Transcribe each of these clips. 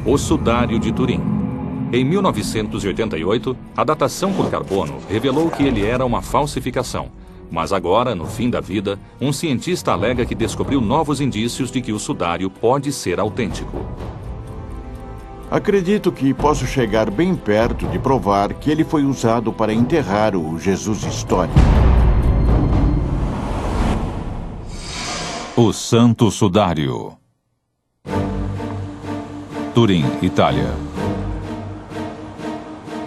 O sudário de Turim. Em 1988, a datação por carbono revelou que ele era uma falsificação. Mas agora, no fim da vida, um cientista alega que descobriu novos indícios de que o sudário pode ser autêntico. Acredito que posso chegar bem perto de provar que ele foi usado para enterrar o Jesus histórico. O Santo Sudário. Turim, Itália.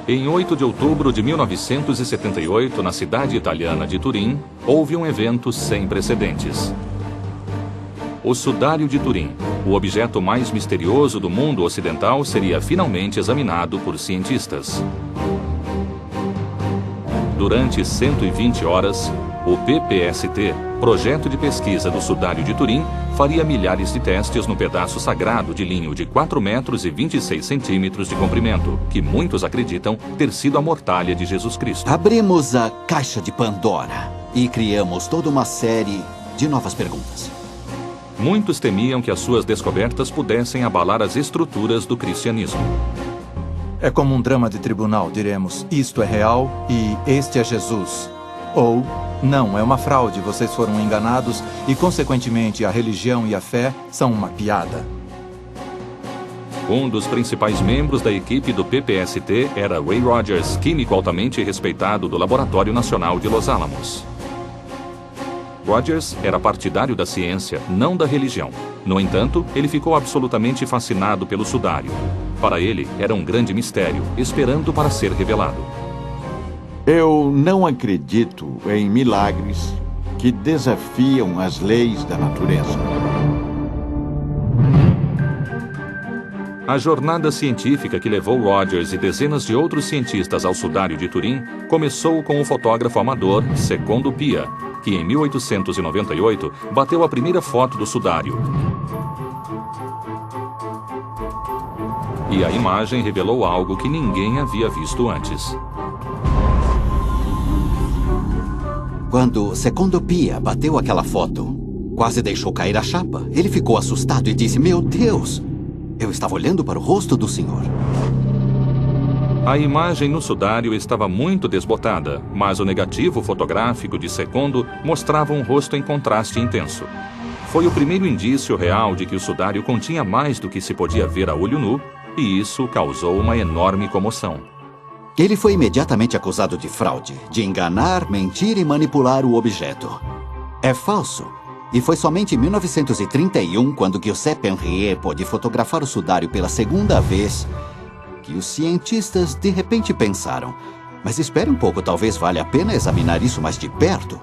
Em 8 de outubro de 1978, na cidade italiana de Turim, houve um evento sem precedentes. O sudário de Turim, o objeto mais misterioso do mundo ocidental, seria finalmente examinado por cientistas. Durante 120 horas, o PPST, Projeto de Pesquisa do Sudário de Turim, faria milhares de testes no pedaço sagrado de linho de 4 metros e 26 centímetros de comprimento, que muitos acreditam ter sido a mortalha de Jesus Cristo. Abrimos a caixa de Pandora e criamos toda uma série de novas perguntas. Muitos temiam que as suas descobertas pudessem abalar as estruturas do cristianismo. É como um drama de tribunal, diremos, isto é real e este é Jesus. Ou, não, é uma fraude, vocês foram enganados e, consequentemente, a religião e a fé são uma piada. Um dos principais membros da equipe do PPST era Ray Rogers, químico altamente respeitado do Laboratório Nacional de Los Alamos. Rogers era partidário da ciência, não da religião. No entanto, ele ficou absolutamente fascinado pelo sudário. Para ele, era um grande mistério, esperando para ser revelado. Eu não acredito em milagres que desafiam as leis da natureza. A jornada científica que levou Rogers e dezenas de outros cientistas ao sudário de Turim começou com o fotógrafo amador Secondo Pia, que em 1898 bateu a primeira foto do sudário. E a imagem revelou algo que ninguém havia visto antes. Quando Secondo Pia bateu aquela foto, quase deixou cair a chapa. Ele ficou assustado e disse, meu Deus, eu estava olhando para o rosto do Senhor. A imagem no sudário estava muito desbotada, mas o negativo fotográfico de Secondo mostrava um rosto em contraste intenso. Foi o primeiro indício real de que o sudário continha mais do que se podia ver a olho nu, e isso causou uma enorme comoção. Ele foi imediatamente acusado de fraude, de enganar, mentir e manipular o objeto. É falso. E foi somente em 1931, quando Giuseppe Henriet pôde fotografar o sudário pela segunda vez, que os cientistas de repente pensaram, mas espere um pouco, talvez valha a pena examinar isso mais de perto.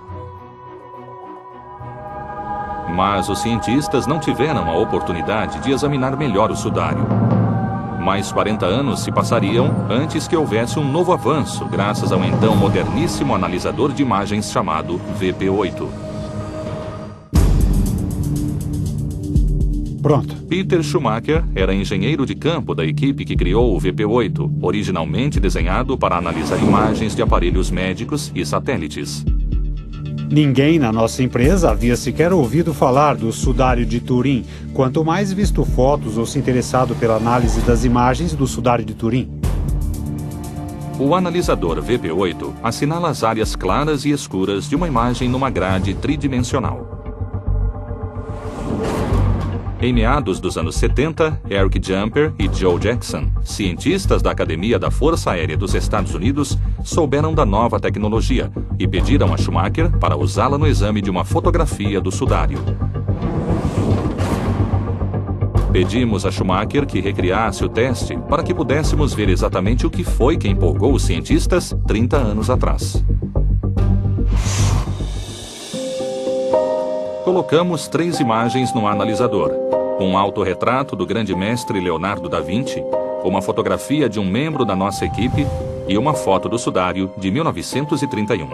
Mas os cientistas não tiveram a oportunidade de examinar melhor o sudário. Mais 40 anos se passariam antes que houvesse um novo avanço, graças ao então moderníssimo analisador de imagens chamado VP8. Pronto. Peter Schumacher era engenheiro de campo da equipe que criou o VP8, originalmente desenhado para analisar imagens de aparelhos médicos e satélites. Ninguém na nossa empresa havia sequer ouvido falar do sudário de Turim, quanto mais visto fotos ou se interessado pela análise das imagens do sudário de Turim. O analisador VP8 assinala as áreas claras e escuras de uma imagem numa grade tridimensional. Em meados dos anos 70, Eric Jumper e Joe Jackson, cientistas da Academia da Força Aérea dos Estados Unidos, souberam da nova tecnologia e pediram a Schumacher para usá-la no exame de uma fotografia do sudário. Pedimos a Schumacher que recriasse o teste para que pudéssemos ver exatamente o que foi que empolgou os cientistas 30 anos atrás. Colocamos 3 imagens no analisador. Um autorretrato do grande mestre Leonardo da Vinci, uma fotografia de um membro da nossa equipe e uma foto do sudário de 1931.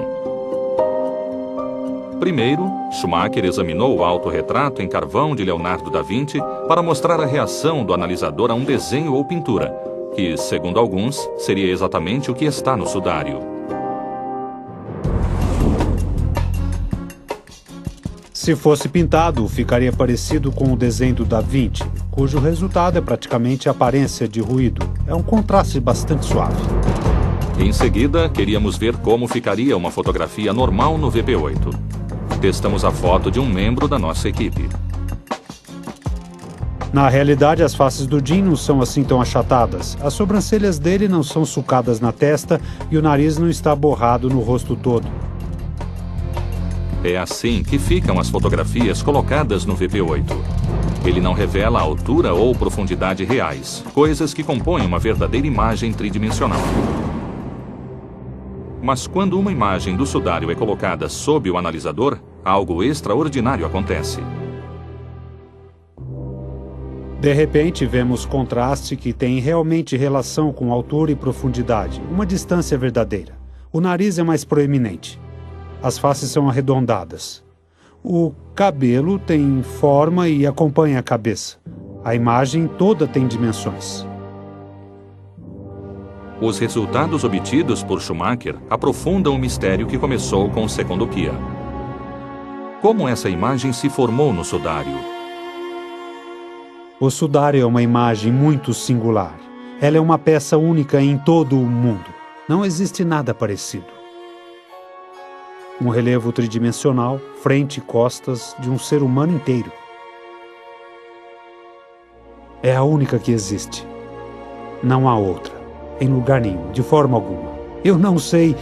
Primeiro, Schumacher examinou o autorretrato em carvão de Leonardo da Vinci para mostrar a reação do analisador a um desenho ou pintura, que, segundo alguns, seria exatamente o que está no sudário. Se fosse pintado, ficaria parecido com o desenho do Da Vinci, cujo resultado é praticamente a aparência de ruído. É um contraste bastante suave. Em seguida, queríamos ver como ficaria uma fotografia normal no VP8. Testamos a foto de um membro da nossa equipe. Na realidade, as faces do Jim não são assim tão achatadas. As sobrancelhas dele não são sucadas na testa e o nariz não está borrado no rosto todo. É assim que ficam as fotografias colocadas no VP8. Ele não revela a altura ou profundidade reais, coisas que compõem uma verdadeira imagem tridimensional. Mas quando uma imagem do sudário é colocada sob o analisador, algo extraordinário acontece. De repente, vemos contraste que tem realmente relação com altura e profundidade, uma distância verdadeira. O nariz é mais proeminente. As faces são arredondadas. O cabelo tem forma e acompanha a cabeça. A imagem toda tem dimensões. Os resultados obtidos por Schumacher aprofundam o mistério que começou com Secondopia. Como essa imagem se formou no sudário? O sudário é uma imagem muito singular. Ela é uma peça única em todo o mundo. Não existe nada parecido. Um relevo tridimensional, frente e costas de um ser humano inteiro. É a única que existe. Não há outra, em lugar nenhum, de forma alguma. Eu não sei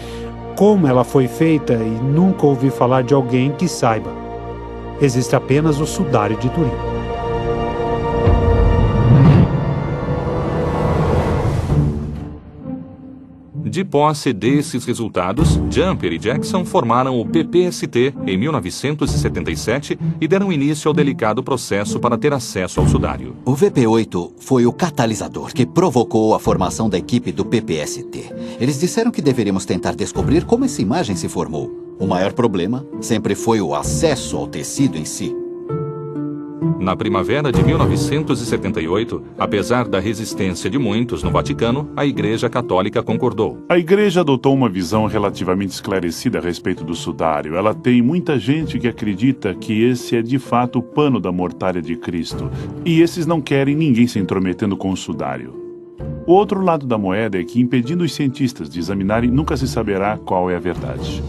como ela foi feita e nunca ouvi falar de alguém que saiba. Existe apenas o sudário de Turim. De posse desses resultados, Jumper e Jackson formaram o PPST em 1977 e deram início ao delicado processo para ter acesso ao sudário. O VP8 foi o catalisador que provocou a formação da equipe do PPST. Eles disseram que deveríamos tentar descobrir como essa imagem se formou. O maior problema sempre foi o acesso ao tecido em si. Na primavera de 1978, apesar da resistência de muitos no Vaticano, a Igreja Católica concordou. A Igreja adotou uma visão relativamente esclarecida a respeito do sudário. Ela tem muita gente que acredita que esse é de fato o pano da mortalha de Cristo. E esses não querem ninguém se intrometendo com o sudário. O outro lado da moeda é que, impedindo os cientistas de examinarem, nunca se saberá qual é a verdade.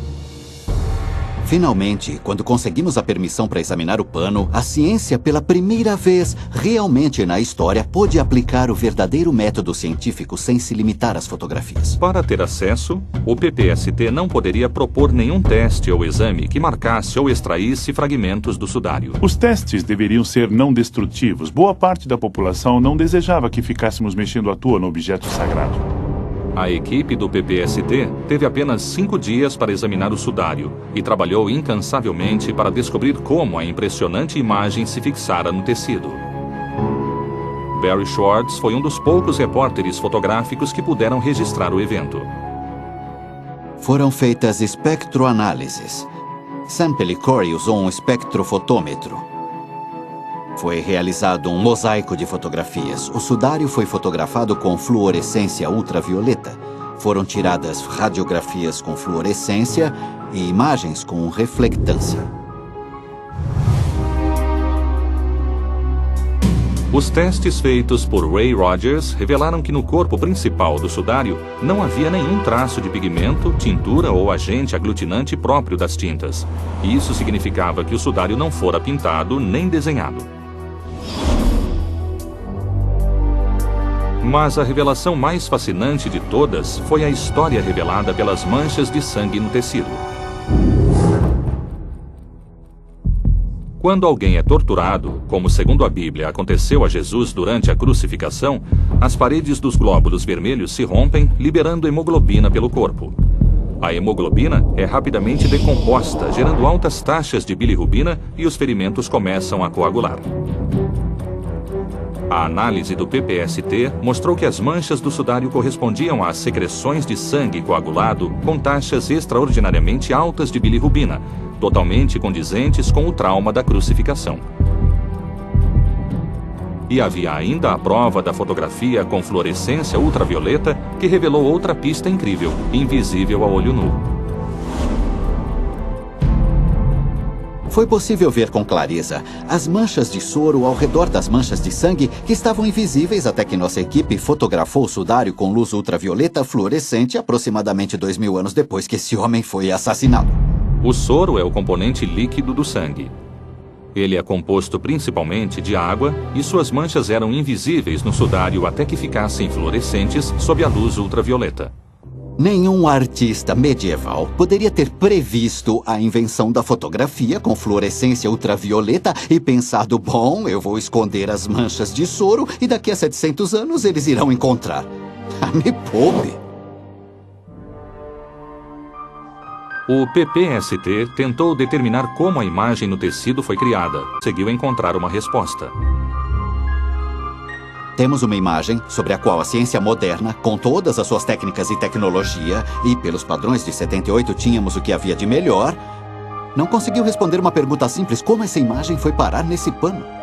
Finalmente, quando conseguimos a permissão para examinar o pano, a ciência, pela primeira vez realmente na história, pôde aplicar o verdadeiro método científico sem se limitar às fotografias. Para ter acesso, o PPST não poderia propor nenhum teste ou exame que marcasse ou extraísse fragmentos do sudário. Os testes deveriam ser não destrutivos. Boa parte da população não desejava que ficássemos mexendo à toa no objeto sagrado. A equipe do PPST teve apenas 5 dias para examinar o sudário e trabalhou incansavelmente para descobrir como a impressionante imagem se fixara no tecido. Barry Schwartz foi um dos poucos repórteres fotográficos que puderam registrar o evento. Foram feitas espectroanálises. Sam Pellicore usou um espectrofotômetro. Foi realizado um mosaico de fotografias. O sudário foi fotografado com fluorescência ultravioleta. Foram tiradas radiografias com fluorescência e imagens com reflectância. Os testes feitos por Ray Rogers revelaram que no corpo principal do sudário não havia nenhum traço de pigmento, tintura ou agente aglutinante próprio das tintas. Isso significava que o sudário não fora pintado nem desenhado. Mas a revelação mais fascinante de todas foi a história revelada pelas manchas de sangue no tecido. Quando alguém é torturado, como segundo a Bíblia aconteceu a Jesus durante a crucificação, as paredes dos glóbulos vermelhos se rompem, liberando hemoglobina pelo corpo. A hemoglobina é rapidamente decomposta, gerando altas taxas de bilirrubina e os ferimentos começam a coagular. A análise do PPST mostrou que as manchas do sudário correspondiam às secreções de sangue coagulado com taxas extraordinariamente altas de bilirrubina, totalmente condizentes com o trauma da crucificação. E havia ainda a prova da fotografia com fluorescência ultravioleta que revelou outra pista incrível, invisível a olho nu. Foi possível ver com clareza as manchas de soro ao redor das manchas de sangue que estavam invisíveis até que nossa equipe fotografou o sudário com luz ultravioleta fluorescente aproximadamente 2000 anos depois que esse homem foi assassinado. O soro é o componente líquido do sangue. Ele é composto principalmente de água e suas manchas eram invisíveis no sudário até que ficassem fluorescentes sob a luz ultravioleta. Nenhum artista medieval poderia ter previsto a invenção da fotografia com fluorescência ultravioleta e pensado, bom, eu vou esconder as manchas de soro e daqui a 700 anos eles irão encontrar. Me poupe. O PPST tentou determinar como a imagem no tecido foi criada. Conseguiu encontrar uma resposta. Temos uma imagem sobre a qual a ciência moderna, com todas as suas técnicas e tecnologia, e pelos padrões de 78 tínhamos o que havia de melhor, não conseguiu responder uma pergunta simples: como essa imagem foi parar nesse pano?